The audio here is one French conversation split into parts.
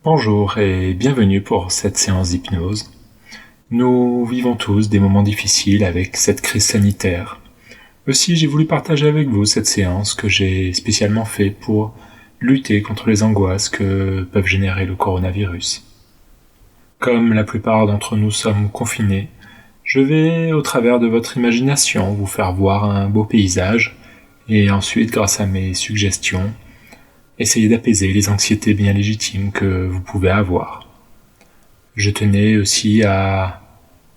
Bonjour et bienvenue pour cette séance d'hypnose. Nous vivons tous des moments difficiles avec cette crise sanitaire. Aussi, j'ai voulu partager avec vous cette séance que j'ai spécialement fait pour lutter contre les angoisses que peuvent générer le coronavirus. Comme la plupart d'entre nous sommes confinés, je vais, au travers de votre imagination, vous faire voir un beau paysage et ensuite, grâce à mes suggestions, essayer d'apaiser les anxiétés bien légitimes que vous pouvez avoir. Je tenais aussi à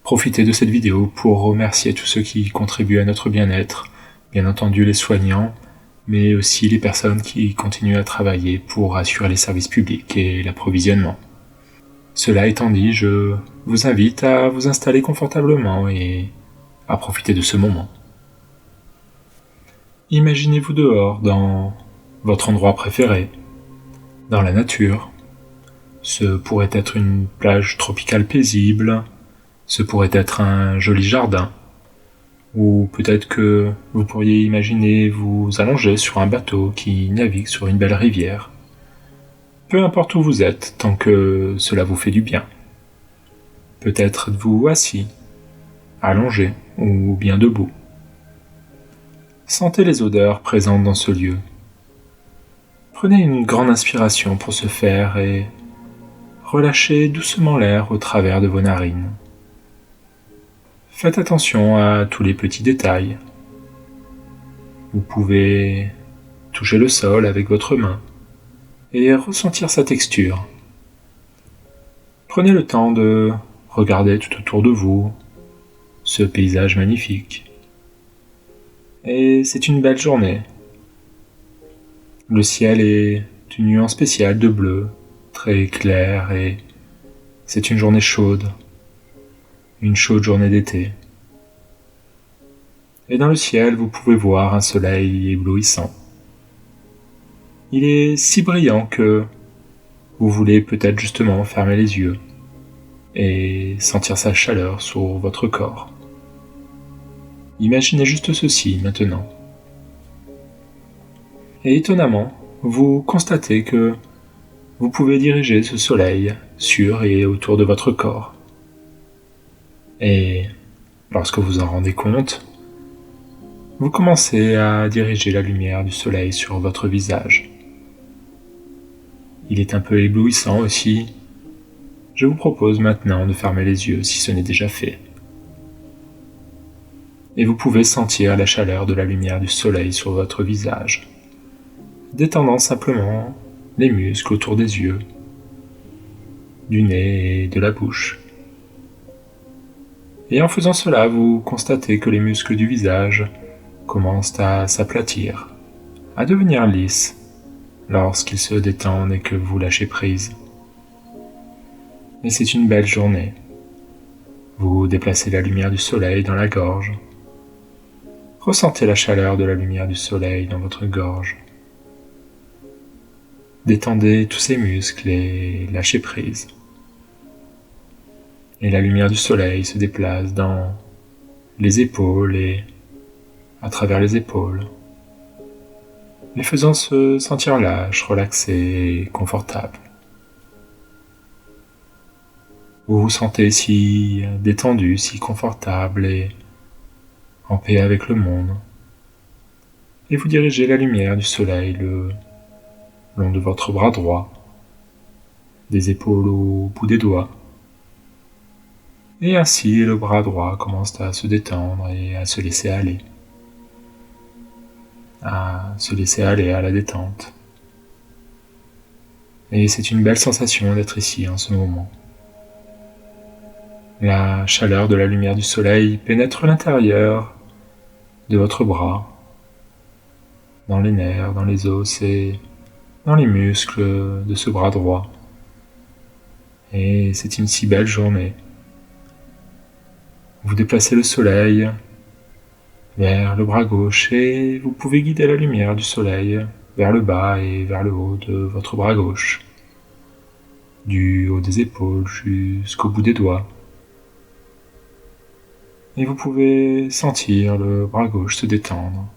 profiter de cette vidéo pour remercier tous ceux qui contribuent à notre bien-être, bien entendu les soignants, mais aussi les personnes qui continuent à travailler pour assurer les services publics et l'approvisionnement. Cela étant dit, je vous invite à vous installer confortablement et à profiter de ce moment. Imaginez-vous dehors, dans votre endroit préféré, dans la nature. Ce pourrait être une plage tropicale paisible, ce pourrait être un joli jardin, ou peut-être que vous pourriez imaginer vous allonger sur un bateau qui navigue sur une belle rivière. Peu importe où vous êtes, tant que cela vous fait du bien. Peut-être êtes-vous assis, allongé ou bien debout. Sentez les odeurs présentes dans ce lieu. Prenez une grande inspiration pour ce faire et relâchez doucement l'air au travers de vos narines. Faites attention à tous les petits détails. Vous pouvez toucher le sol avec votre main et ressentir sa texture. Prenez le temps de regarder tout autour de vous ce paysage magnifique. Et c'est une belle journée. Le ciel est d'une nuance spéciale de bleu, très clair, et c'est une journée chaude, une chaude journée d'été. Et dans le ciel, vous pouvez voir un soleil éblouissant. Il est si brillant que vous voulez peut-être justement fermer les yeux et sentir sa chaleur sur votre corps. Imaginez juste ceci maintenant. Et étonnamment, vous constatez que vous pouvez diriger ce soleil sur et autour de votre corps. Et lorsque vous en rendez compte, vous commencez à diriger la lumière du soleil sur votre visage. Il est un peu éblouissant aussi. Je vous propose maintenant de fermer les yeux si ce n'est déjà fait. Et vous pouvez sentir la chaleur de la lumière du soleil sur votre visage, détendant simplement les muscles autour des yeux, du nez et de la bouche. Et en faisant cela, vous constatez que les muscles du visage commencent à s'aplatir, à devenir lisses lorsqu'ils se détendent et que vous lâchez prise. Et c'est une belle journée. Vous déplacez la lumière du soleil dans la gorge. Ressentez la chaleur de la lumière du soleil dans votre gorge. Détendez tous ces muscles et lâchez prise. Et la lumière du soleil se déplace dans les épaules et à travers les épaules, les faisant se sentir lâches, relaxés et confortables. Vous vous sentez si détendu, si confortable et en paix avec le monde. Et vous dirigez la lumière du soleil le long de votre bras droit, des épaules au bout des doigts. Et ainsi, le bras droit commence à se détendre et à se laisser aller. À se laisser aller à la détente. Et c'est une belle sensation d'être ici en ce moment. La chaleur de la lumière du soleil pénètre l'intérieur de votre bras, dans les nerfs, dans les os et dans les muscles de ce bras droit. Et c'est une si belle journée. Vous déplacez le soleil vers le bras gauche et vous pouvez guider la lumière du soleil vers le bas et vers le haut de votre bras gauche, du haut des épaules jusqu'au bout des doigts. Et vous pouvez sentir le bras gauche se détendre,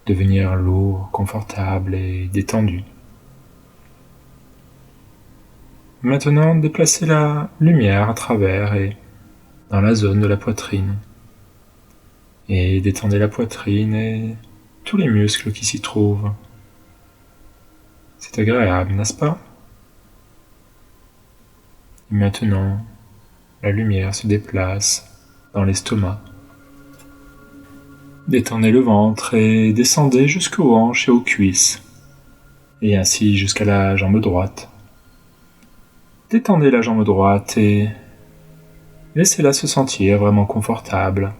devenir lourd, confortable et détendu. Maintenant, déplacez la lumière à travers et dans la zone de la poitrine. Et détendez la poitrine et tous les muscles qui s'y trouvent. C'est agréable, n'est-ce pas? Et maintenant, la lumière se déplace dans l'estomac. Détendez le ventre et descendez jusqu'aux hanches et aux cuisses, et ainsi jusqu'à la jambe droite. Détendez la jambe droite et laissez-la se sentir vraiment confortable.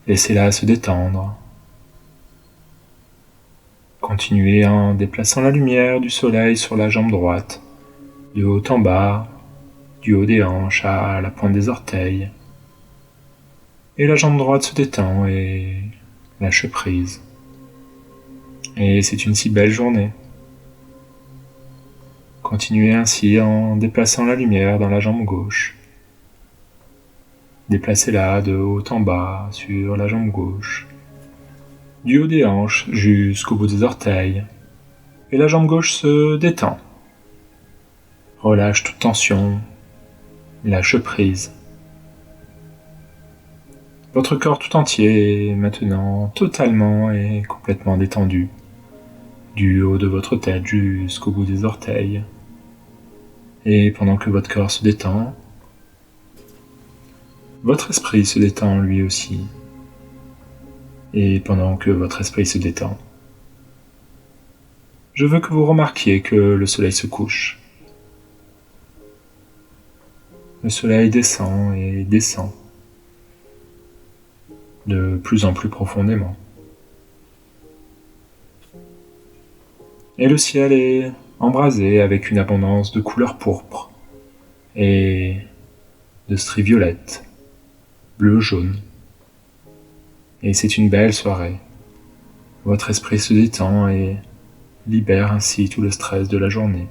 Laissez-la se détendre. Continuez en déplaçant la lumière du soleil sur la jambe droite, de haut en bas, du haut des hanches à la pointe des orteils. Et la jambe droite se détend et lâche prise. Et c'est une si belle journée. Continuez ainsi en déplaçant la lumière dans la jambe gauche. Déplacez-la de haut en bas sur la jambe gauche, du haut des hanches jusqu'au bout des orteils. Et la jambe gauche se détend. Relâche toute tension, lâche prise. Votre corps tout entier est maintenant totalement et complètement détendu, du haut de votre tête jusqu'au bout des orteils. Et pendant que votre corps se détend, votre esprit se détend lui aussi. Et pendant que votre esprit se détend, je veux que vous remarquiez que le soleil se couche. Le soleil descend et descend, de plus en plus profondément. Et le ciel est embrasé avec une abondance de couleurs pourpres et de stries violettes, bleu, jaune. Et c'est une belle soirée. Votre esprit se détend et libère ainsi tout le stress de la journée.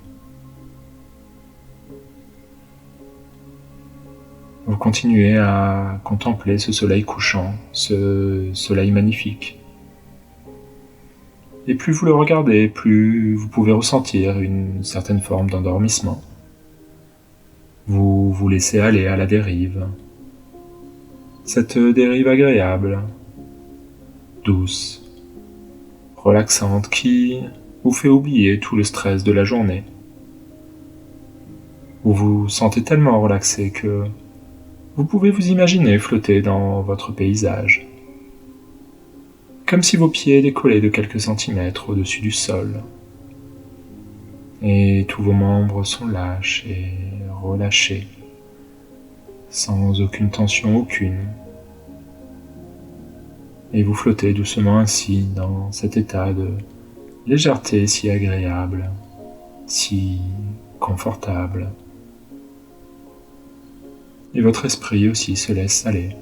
Vous continuez à contempler ce soleil couchant, ce soleil magnifique. Et plus vous le regardez, plus vous pouvez ressentir une certaine forme d'endormissement. Vous vous laissez aller à la dérive. Cette dérive agréable, douce, relaxante qui vous fait oublier tout le stress de la journée. Vous vous sentez tellement relaxé que vous pouvez vous imaginer flotter dans votre paysage, comme si vos pieds décollaient de quelques centimètres au-dessus du sol. Et tous vos membres sont lâches et relâchés, sans aucune tension aucune. Et vous flottez doucement ainsi dans cet état de légèreté si agréable, si confortable. Et votre esprit aussi se laisse aller.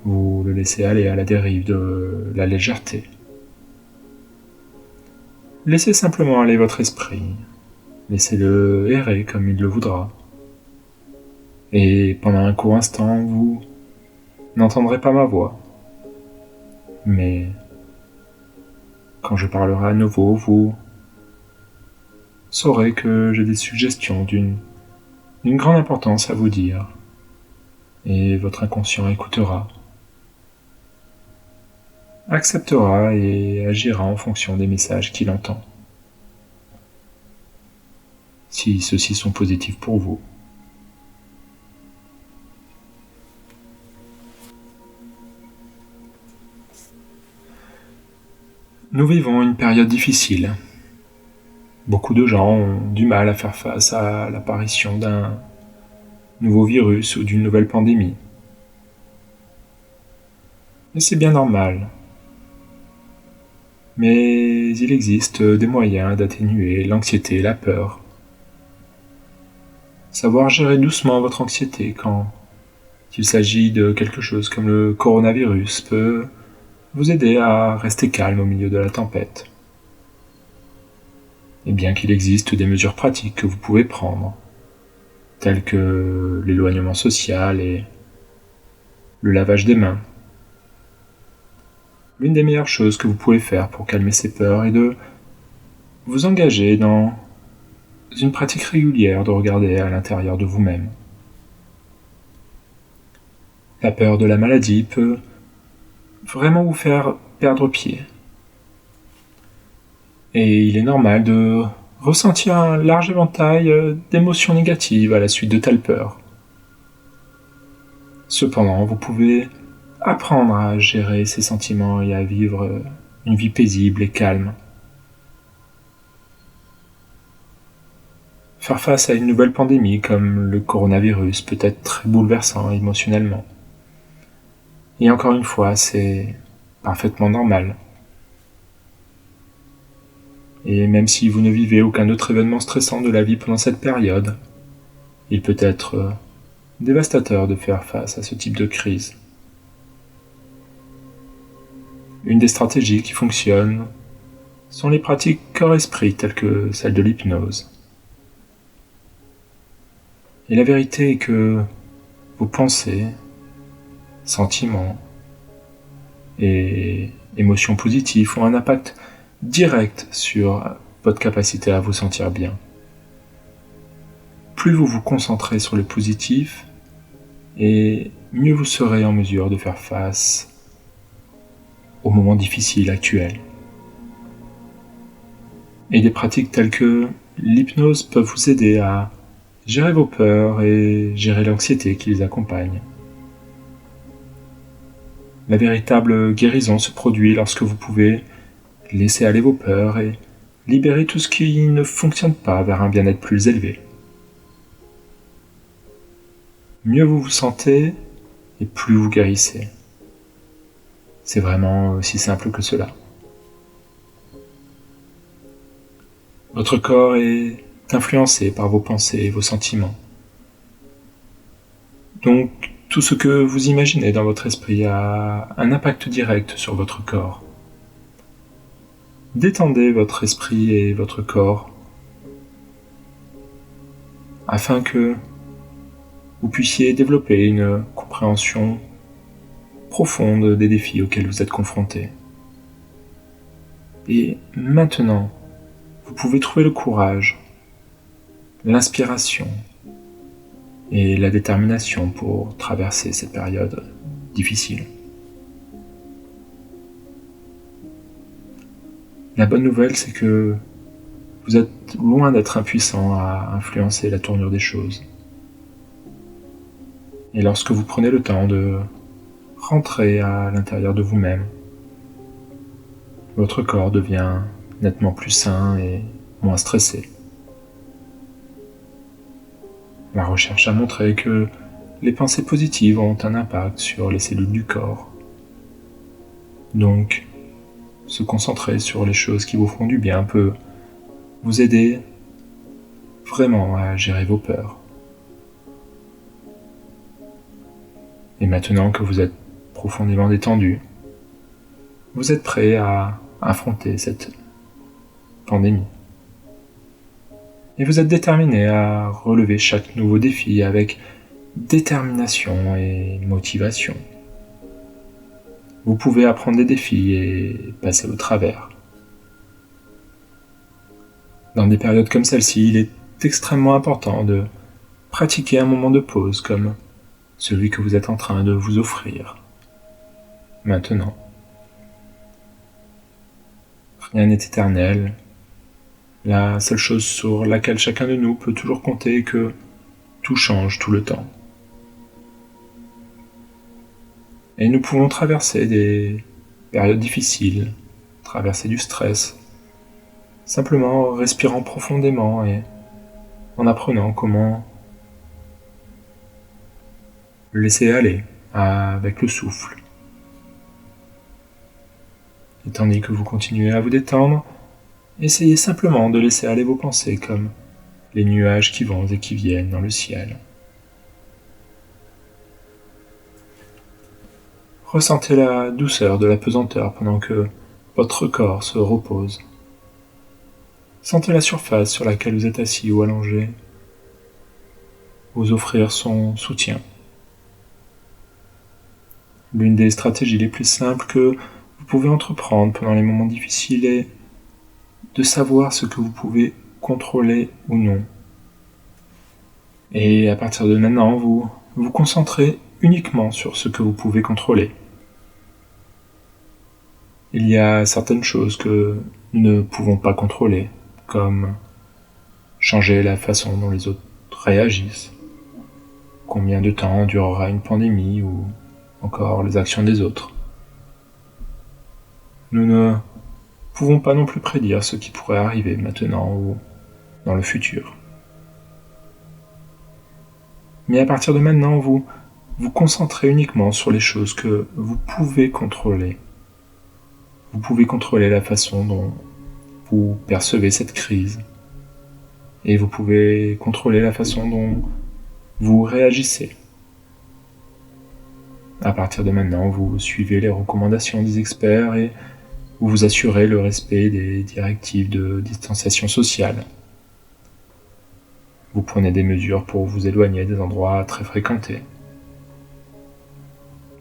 Vous le laissez aller à la dérive de la légèreté. Laissez simplement aller votre esprit. Laissez-le errer comme il le voudra. Et pendant un court instant, vous n'entendrez pas ma voix. Mais quand je parlerai à nouveau, vous saurez que j'ai des suggestions d'une grande importance à vous dire. Et votre inconscient écoutera, acceptera et agira en fonction des messages qu'il entend. Si ceux-ci sont positifs pour vous. Nous vivons une période difficile. Beaucoup de gens ont du mal à faire face à l'apparition d'un nouveau virus ou d'une nouvelle pandémie. Et c'est bien normal. Mais il existe des moyens d'atténuer l'anxiété et la peur. Savoir gérer doucement votre anxiété quand il s'agit de quelque chose comme le coronavirus peut vous aider à rester calme au milieu de la tempête. Et bien qu'il existe des mesures pratiques que vous pouvez prendre, telles que l'éloignement social et le lavage des mains, l'une des meilleures choses que vous pouvez faire pour calmer ces peurs est de vous engager dans une pratique régulière de regarder à l'intérieur de vous-même. La peur de la maladie peut vraiment vous faire perdre pied. Et il est normal de ressentir un large éventail d'émotions négatives à la suite de telle peur. Cependant, vous pouvez apprendre à gérer ces sentiments et à vivre une vie paisible et calme. Faire face à une nouvelle pandémie comme le coronavirus peut être très bouleversant émotionnellement. Et encore une fois, c'est parfaitement normal. Et même si vous ne vivez aucun autre événement stressant de la vie pendant cette période, il peut être dévastateur de faire face à ce type de crise. Une des stratégies qui fonctionnent sont les pratiques corps-esprit telles que celle de l'hypnose. Et la vérité est que vos pensées, sentiments et émotions positives ont un impact direct sur votre capacité à vous sentir bien. Plus vous vous concentrez sur le positif, et mieux vous serez en mesure de faire face aux moments difficiles actuels. Et des pratiques telles que l'hypnose peuvent vous aider à gérer vos peurs et gérer l'anxiété qui les accompagne. La véritable guérison se produit lorsque vous pouvez laisser aller vos peurs et libérer tout ce qui ne fonctionne pas vers un bien-être plus élevé. Mieux vous vous sentez et plus vous guérissez. C'est vraiment aussi simple que cela. Votre corps est influencé par vos pensées et vos sentiments. Donc, tout ce que vous imaginez dans votre esprit a un impact direct sur votre corps. Détendez votre esprit et votre corps afin que vous puissiez développer une compréhension profonde des défis auxquels vous êtes confrontés. Et maintenant, vous pouvez trouver le courage, l'inspiration et la détermination pour traverser cette période difficile. La bonne nouvelle, c'est que vous êtes loin d'être impuissant à influencer la tournure des choses. Et lorsque vous prenez le temps de rentrer à l'intérieur de vous-même, votre corps devient nettement plus sain et moins stressé. La recherche a montré que les pensées positives ont un impact sur les cellules du corps. Donc, se concentrer sur les choses qui vous font du bien peut vous aider vraiment à gérer vos peurs. Et maintenant que vous êtes profondément détendu, vous êtes prêt à affronter cette pandémie. Et vous êtes déterminé à relever chaque nouveau défi avec détermination et motivation. Vous pouvez apprendre des défis et passer au travers. Dans des périodes comme celle-ci, il est extrêmement important de pratiquer un moment de pause comme celui que vous êtes en train de vous offrir maintenant. Rien n'est éternel. La seule chose sur laquelle chacun de nous peut toujours compter est que tout change tout le temps. Et nous pouvons traverser des périodes difficiles, traverser du stress, simplement en respirant profondément et en apprenant comment le laisser aller avec le souffle. Et tandis que vous continuez à vous détendre, essayez simplement de laisser aller vos pensées comme les nuages qui vont et qui viennent dans le ciel. Ressentez la douceur de la pesanteur pendant que votre corps se repose. Sentez la surface sur laquelle vous êtes assis ou allongé. Vous offrir son soutien. L'une des stratégies les plus simples que vous pouvez entreprendre pendant les moments difficiles est de savoir ce que vous pouvez contrôler ou non. Et à partir de maintenant, vous vous concentrez uniquement sur ce que vous pouvez contrôler. Il y a certaines choses que nous ne pouvons pas contrôler, comme changer la façon dont les autres réagissent, combien de temps durera une pandémie ou encore les actions des autres. Nous ne pouvons pas non plus prédire ce qui pourrait arriver maintenant ou dans le futur. Mais à partir de maintenant, vous vous concentrez uniquement sur les choses que vous pouvez contrôler. Vous pouvez contrôler la façon dont vous percevez cette crise. Et vous pouvez contrôler la façon dont vous réagissez. À partir de maintenant, vous suivez les recommandations des experts et vous vous assurez le respect des directives de distanciation sociale. Vous prenez des mesures pour vous éloigner des endroits très fréquentés.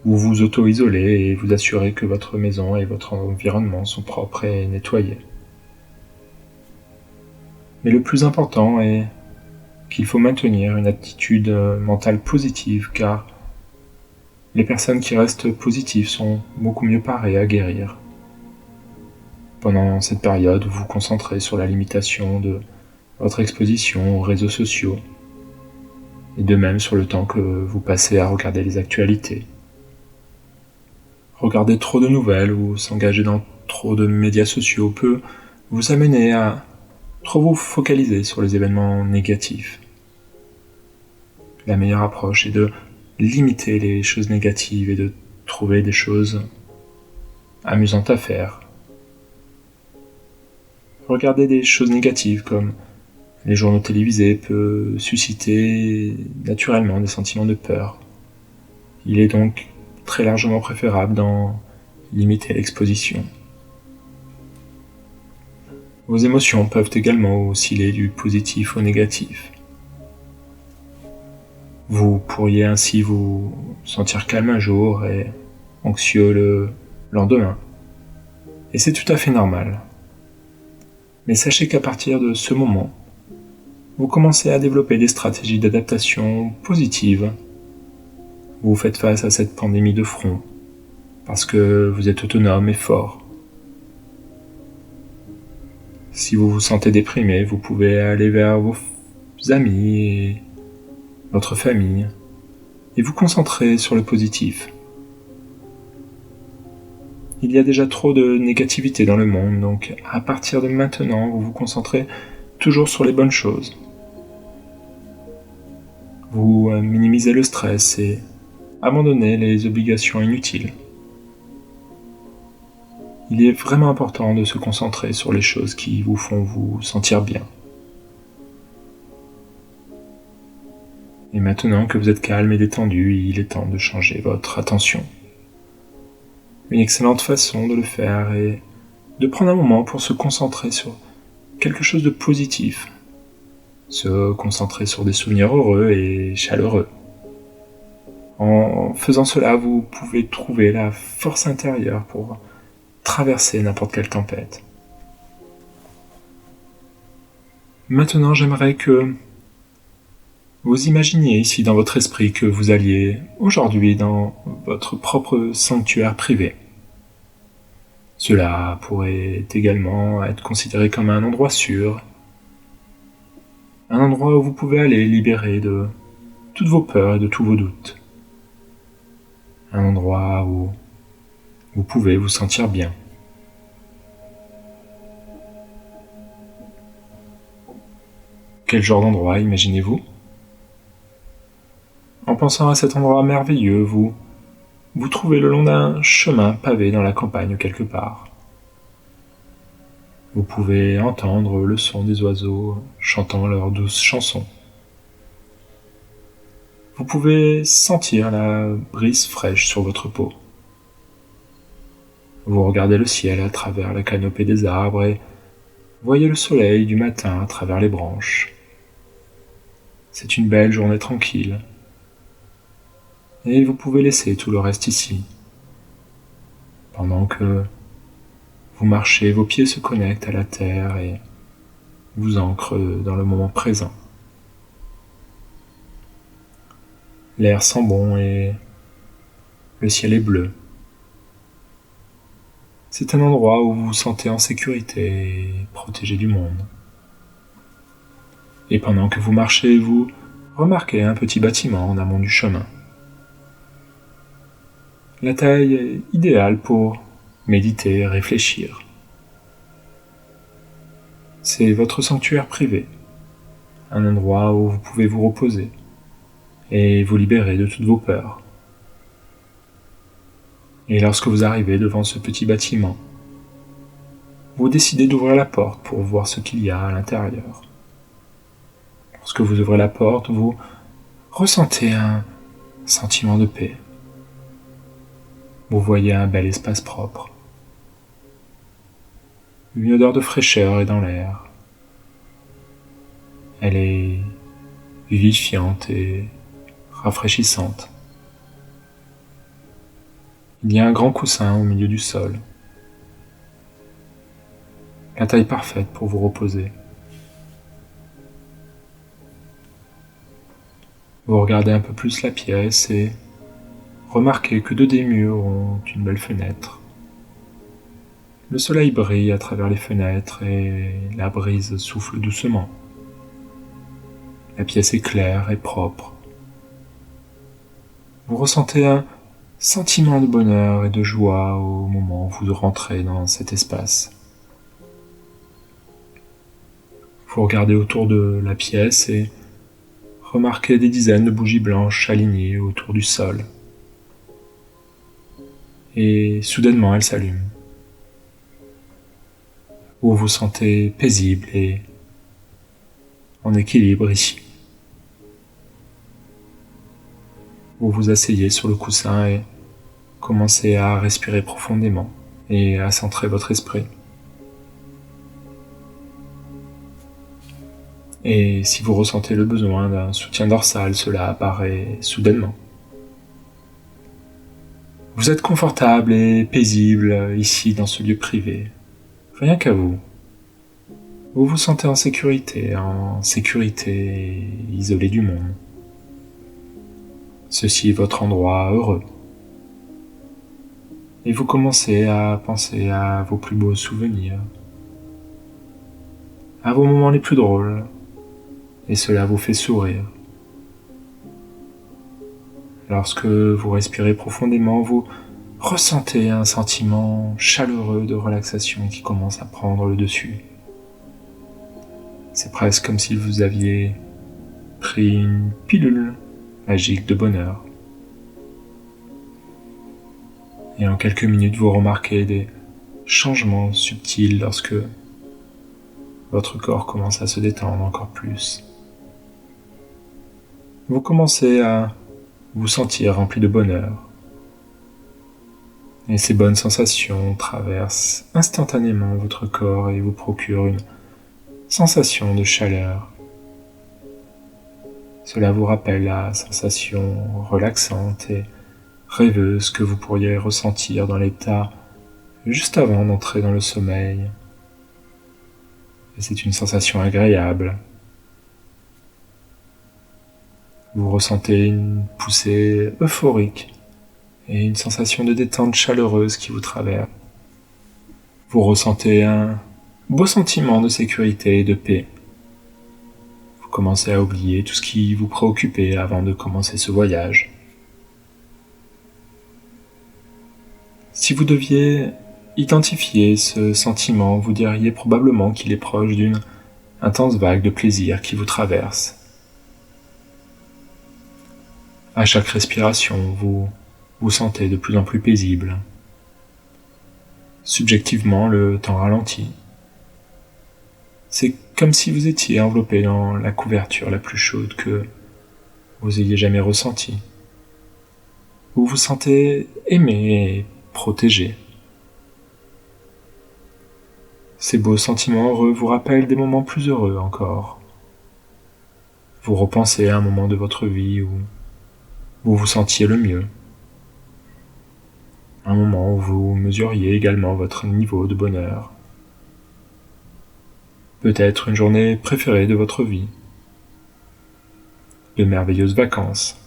Vous vous auto-isolez et vous assurez que votre maison et votre environnement sont propres et nettoyés. Mais le plus important est qu'il faut maintenir une attitude mentale positive car les personnes qui restent positives sont beaucoup mieux parées à guérir. Pendant cette période, vous vous concentrez sur la limitation de votre exposition aux réseaux sociaux et de même sur le temps que vous passez à regarder les actualités. Regarder trop de nouvelles ou s'engager dans trop de médias sociaux peut vous amener à trop vous focaliser sur les événements négatifs. La meilleure approche est de limiter les choses négatives et de trouver des choses amusantes à faire. Regarder des choses négatives comme les journaux télévisés peut susciter naturellement des sentiments de peur. Il est donc très largement préférable d'en limiter l'exposition. Vos émotions peuvent également osciller du positif au négatif. Vous pourriez ainsi vous sentir calme un jour et anxieux le lendemain. Et c'est tout à fait normal. Mais sachez qu'à partir de ce moment, vous commencez à développer des stratégies d'adaptation positives. Vous faites face à cette pandémie de front, parce que vous êtes autonome et fort. Si vous vous sentez déprimé, vous pouvez aller vers vos amis et votre famille, et vous concentrer sur le positif. Il y a déjà trop de négativité dans le monde, donc à partir de maintenant, vous vous concentrez toujours sur les bonnes choses. Vous minimisez le stress et abandonnez les obligations inutiles. Il est vraiment important de se concentrer sur les choses qui vous font vous sentir bien. Et maintenant que vous êtes calme et détendu, il est temps de changer votre attention. Une excellente façon de le faire est de prendre un moment pour se concentrer sur quelque chose de positif. Se concentrer sur des souvenirs heureux et chaleureux. En faisant cela, vous pouvez trouver la force intérieure pour traverser n'importe quelle tempête. Maintenant, j'aimerais que vous imaginiez ici dans votre esprit que vous alliez aujourd'hui dans votre propre sanctuaire privé. Cela pourrait également être considéré comme un endroit sûr, un endroit où vous pouvez aller libérer de toutes vos peurs et de tous vos doutes. Un endroit où vous pouvez vous sentir bien. Quel genre d'endroit imaginez-vous ? En pensant à cet endroit merveilleux, vous trouvez le long d'un chemin pavé dans la campagne quelque part. Vous pouvez entendre le son des oiseaux chantant leurs douces chansons. Vous pouvez sentir la brise fraîche sur votre peau. Vous regardez le ciel à travers la canopée des arbres et voyez le soleil du matin à travers les branches. C'est une belle journée tranquille. Et vous pouvez laisser tout le reste ici. Pendant que vous marchez, vos pieds se connectent à la terre et vous ancre dans le moment présent. L'air sent bon et le ciel est bleu. C'est un endroit où vous vous sentez en sécurité et protégé du monde. Et pendant que vous marchez, vous remarquez un petit bâtiment en amont du chemin. La taille est idéale pour méditer et réfléchir. C'est votre sanctuaire privé, un endroit où vous pouvez vous reposer et vous libérer de toutes vos peurs. Et lorsque vous arrivez devant ce petit bâtiment, vous décidez d'ouvrir la porte pour voir ce qu'il y a à l'intérieur. Lorsque vous ouvrez la porte, vous ressentez un sentiment de paix. Vous voyez un bel espace propre. Une odeur de fraîcheur est dans l'air. Elle est vivifiante et rafraîchissante. Il y a un grand coussin au milieu du sol. La taille parfaite pour vous reposer. Vous regardez un peu plus la pièce et remarquez que deux des murs ont une belle fenêtre. Le soleil brille à travers les fenêtres et la brise souffle doucement. La pièce est claire et propre. Vous ressentez un sentiment de bonheur et de joie au moment où vous rentrez dans cet espace. Vous regardez autour de la pièce et remarquez des dizaines de bougies blanches alignées autour du sol. Et soudainement, elles s'allument. Vous vous sentez paisible et en équilibre ici. Vous vous asseyez sur le coussin et commencez à respirer profondément et à centrer votre esprit. Et si vous ressentez le besoin d'un soutien dorsal, cela apparaît soudainement. Vous êtes confortable et paisible ici dans ce lieu privé. Rien qu'à vous. Vous vous sentez en sécurité et isolé du monde. Ceci est votre endroit heureux. Et vous commencez à penser à vos plus beaux souvenirs, à vos moments les plus drôles, et cela vous fait sourire. Lorsque vous respirez profondément, vous ressentez un sentiment chaleureux de relaxation qui commence à prendre le dessus. C'est presque comme si vous aviez pris une pilule magique de bonheur. Et en quelques minutes, vous remarquez des changements subtils lorsque votre corps commence à se détendre encore plus. Vous commencez à vous sentir rempli de bonheur. Et ces bonnes sensations traversent instantanément votre corps et vous procurent une sensation de chaleur. Cela vous rappelle la sensation relaxante et rêveuse que vous pourriez ressentir dans l'état juste avant d'entrer dans le sommeil. Et c'est une sensation agréable. Vous ressentez une poussée euphorique et une sensation de détente chaleureuse qui vous traverse. Vous ressentez un beau sentiment de sécurité et de paix. Vous commencez à oublier tout ce qui vous préoccupait avant de commencer ce voyage. Si vous deviez identifier ce sentiment, vous diriez probablement qu'il est proche d'une intense vague de plaisir qui vous traverse. À chaque respiration, vous vous sentez de plus en plus paisible. Subjectivement, le temps ralentit. C'est comme si vous étiez enveloppé dans la couverture la plus chaude que vous ayez jamais ressentie. Vous vous sentez aimé et protégé. Ces beaux sentiments heureux vous rappellent des moments plus heureux encore. Vous repensez à un moment de votre vie où vous vous sentiez le mieux. Un moment où vous mesuriez également votre niveau de bonheur. Peut-être une journée préférée de votre vie, de merveilleuses vacances,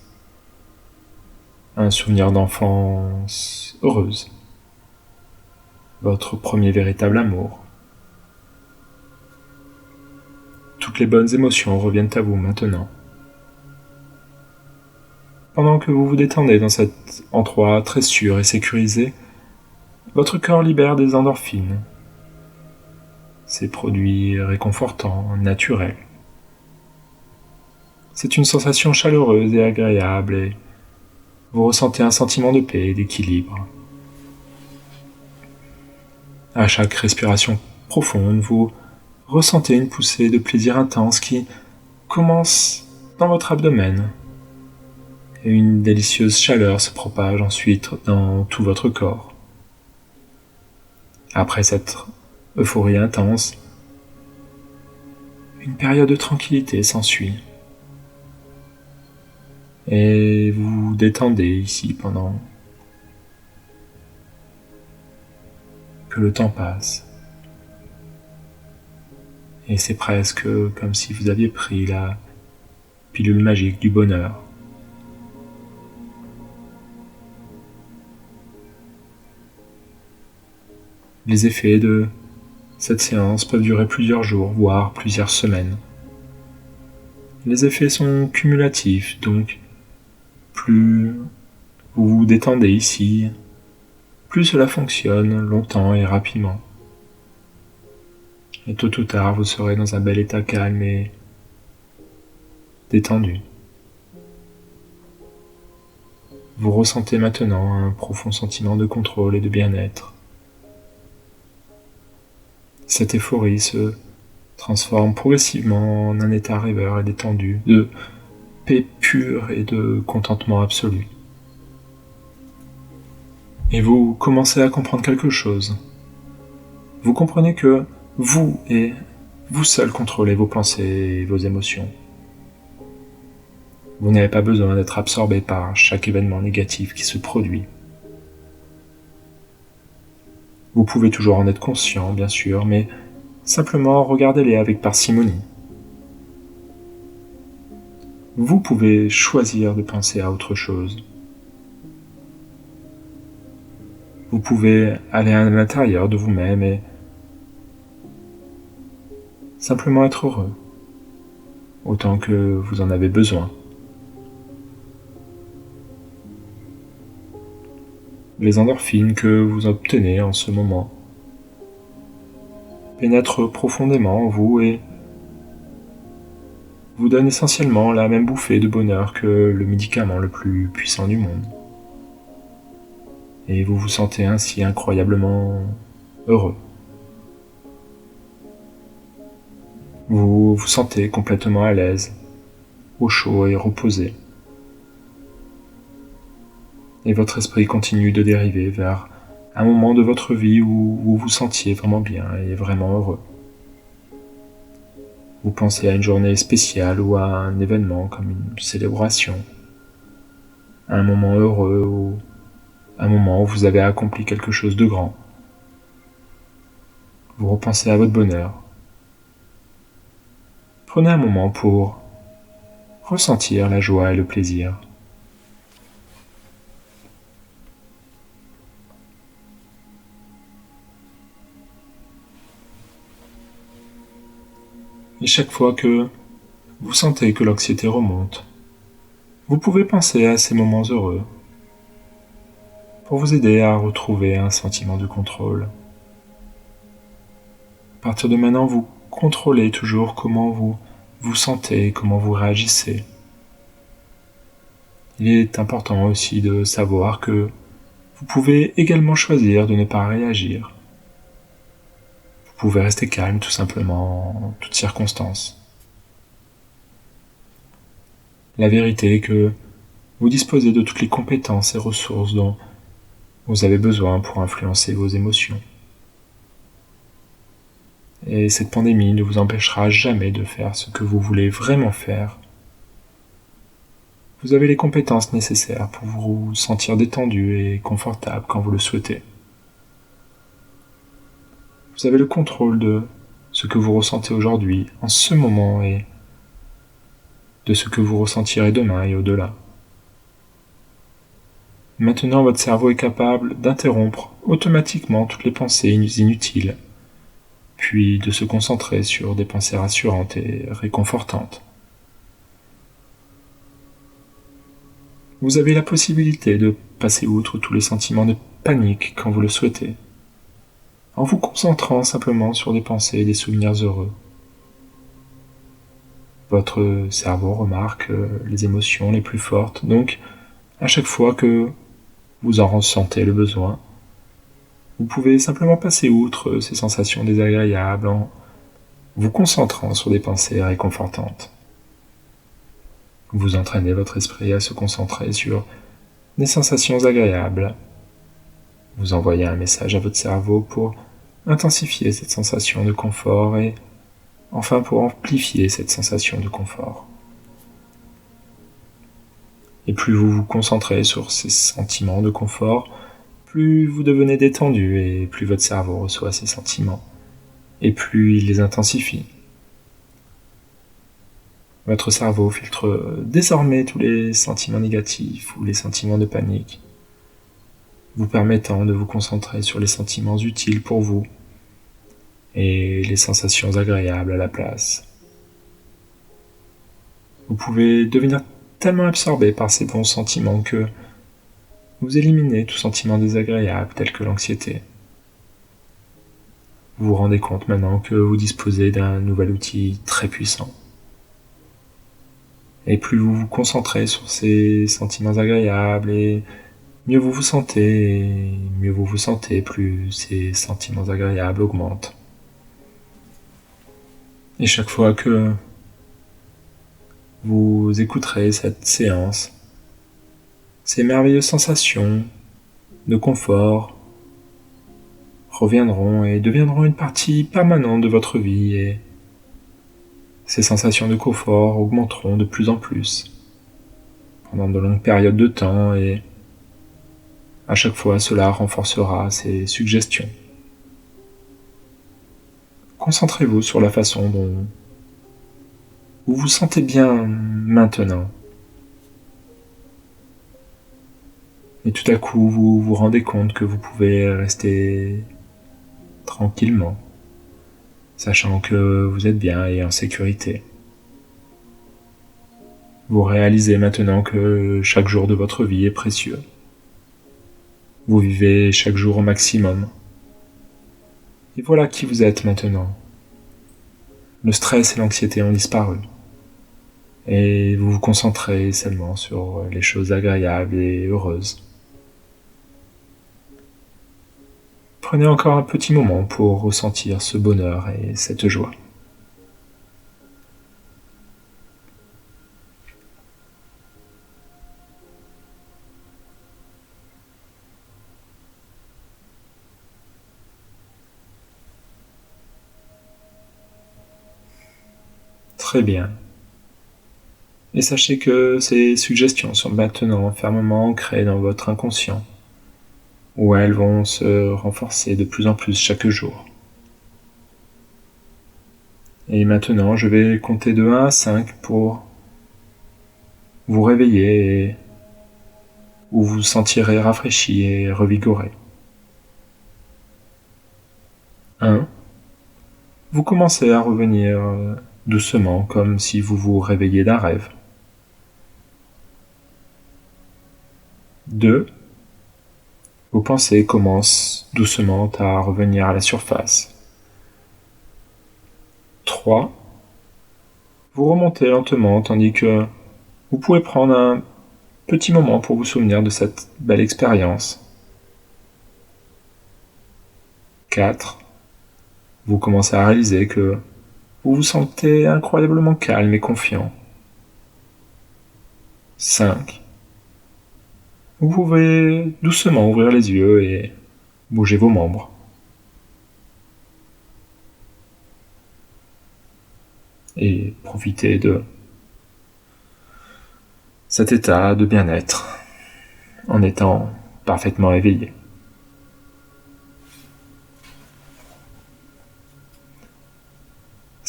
un souvenir d'enfance heureuse, votre premier véritable amour. Toutes les bonnes émotions reviennent à vous maintenant. Pendant que vous vous détendez dans cet endroit très sûr et sécurisé, votre corps libère des endorphines, ces produits réconfortants, naturels. C'est une sensation chaleureuse et agréable et vous ressentez un sentiment de paix et d'équilibre. À chaque respiration profonde, vous ressentez une poussée de plaisir intense qui commence dans votre abdomen et une délicieuse chaleur se propage ensuite dans tout votre corps. Après cette euphorie intense, une période de tranquillité s'ensuit. Et vous vous détendez ici pendant que le temps passe. Et c'est presque comme si vous aviez pris la pilule magique du bonheur. Les effets de cette séance peuvent durer plusieurs jours, voire plusieurs semaines. Les effets sont cumulatifs, donc plus vous vous détendez ici, plus cela fonctionne longtemps et rapidement. Et tôt ou tard, vous serez dans un bel état calme et détendu. Vous ressentez maintenant un profond sentiment de contrôle et de bien-être. Cette euphorie se transforme progressivement en un état rêveur et détendu, de paix pure et de contentement absolu. Et vous commencez à comprendre quelque chose. Vous comprenez que vous et vous seul contrôlez vos pensées et vos émotions. Vous n'avez pas besoin d'être absorbé par chaque événement négatif qui se produit. Vous pouvez toujours en être conscient, bien sûr, mais simplement regardez-les avec parcimonie. Vous pouvez choisir de penser à autre chose. Vous pouvez aller à l'intérieur de vous-même et simplement être heureux, autant que vous en avez besoin. Les endorphines que vous obtenez en ce moment pénètrent profondément en vous et vous donnent essentiellement la même bouffée de bonheur que le médicament le plus puissant du monde. Et vous vous sentez ainsi incroyablement heureux. Vous vous sentez complètement à l'aise, au chaud et reposé. Et votre esprit continue de dériver vers un moment de votre vie où vous vous sentiez vraiment bien et vraiment heureux. Vous pensez à une journée spéciale ou à un événement comme une célébration, à un moment heureux ou un moment où vous avez accompli quelque chose de grand. Vous repensez à votre bonheur. Prenez un moment pour ressentir la joie et le plaisir. Et chaque fois que vous sentez que l'anxiété remonte, vous pouvez penser à ces moments heureux pour vous aider à retrouver un sentiment de contrôle. À partir de maintenant, vous contrôlez toujours comment vous vous sentez, comment vous réagissez. Il est important aussi de savoir que vous pouvez également choisir de ne pas réagir. Vous pouvez rester calme tout simplement en toutes circonstances. La vérité est que vous disposez de toutes les compétences et ressources dont vous avez besoin pour influencer vos émotions. Et cette pandémie ne vous empêchera jamais de faire ce que vous voulez vraiment faire. Vous avez les compétences nécessaires pour vous sentir détendu et confortable quand vous le souhaitez. Vous avez le contrôle de ce que vous ressentez aujourd'hui, en ce moment, et de ce que vous ressentirez demain et au-delà. Maintenant, votre cerveau est capable d'interrompre automatiquement toutes les pensées inutiles, puis de se concentrer sur des pensées rassurantes et réconfortantes. Vous avez la possibilité de passer outre tous les sentiments de panique quand vous le souhaitez, en vous concentrant simplement sur des pensées et des souvenirs heureux. Votre cerveau remarque les émotions les plus fortes, donc à chaque fois que vous en ressentez le besoin, vous pouvez simplement passer outre ces sensations désagréables en vous concentrant sur des pensées réconfortantes. Vous entraînez votre esprit à se concentrer sur des sensations agréables. Vous envoyez un message à votre cerveau pour intensifier cette sensation de confort et enfin pour amplifier cette sensation de confort. Et plus vous vous concentrez sur ces sentiments de confort, plus vous devenez détendu et plus votre cerveau reçoit ces sentiments, et plus il les intensifie. Votre cerveau filtre désormais tous les sentiments négatifs ou les sentiments de panique, vous permettant de vous concentrer sur les sentiments utiles pour vous et les sensations agréables à la place. Vous pouvez devenir tellement absorbé par ces bons sentiments que vous éliminez tout sentiment désagréable tel que l'anxiété. Vous vous rendez compte maintenant que vous disposez d'un nouvel outil très puissant. Et plus vous vous concentrez sur ces sentiments agréables, et mieux vous vous sentez, et mieux vous vous sentez, plus ces sentiments agréables augmentent. Et chaque fois que vous écouterez cette séance, ces merveilleuses sensations de confort reviendront et deviendront une partie permanente de votre vie, et ces sensations de confort augmenteront de plus en plus pendant de longues périodes de temps, et à chaque fois cela renforcera ces suggestions. Concentrez-vous sur la façon dont vous vous sentez bien maintenant. Et tout à coup, vous vous rendez compte que vous pouvez rester tranquillement, sachant que vous êtes bien et en sécurité. Vous réalisez maintenant que chaque jour de votre vie est précieux. Vous vivez chaque jour au maximum. Et voilà qui vous êtes maintenant. Le stress et l'anxiété ont disparu. Et vous vous concentrez seulement sur les choses agréables et heureuses. Prenez encore un petit moment pour ressentir ce bonheur et cette joie. Très bien. Et sachez que ces suggestions sont maintenant fermement ancrées dans votre inconscient, où elles vont se renforcer de plus en plus chaque jour. Et maintenant, je vais compter de 1 à 5 pour vous réveiller et où vous vous sentirez rafraîchi et revigoré. 1. Vous commencez à revenir doucement, comme si vous vous réveilliez d'un rêve. 2. Vos pensées commencent doucement à revenir à la surface. 3. Vous remontez lentement tandis que vous pouvez prendre un petit moment pour vous souvenir de cette belle expérience. 4. Vous commencez à réaliser que vous vous sentez incroyablement calme et confiant. 5. Vous pouvez doucement ouvrir les yeux et bouger vos membres. Et profiter de cet état de bien-être en étant parfaitement éveillé.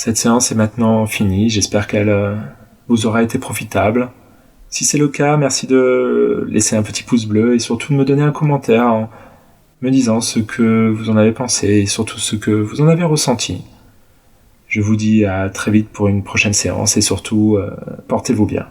Cette séance est maintenant finie, j'espère qu'elle vous aura été profitable. Si c'est le cas, merci de laisser un petit pouce bleu et surtout de me donner un commentaire en me disant ce que vous en avez pensé et surtout ce que vous en avez ressenti. Je vous dis à très vite pour une prochaine séance et surtout, portez-vous bien.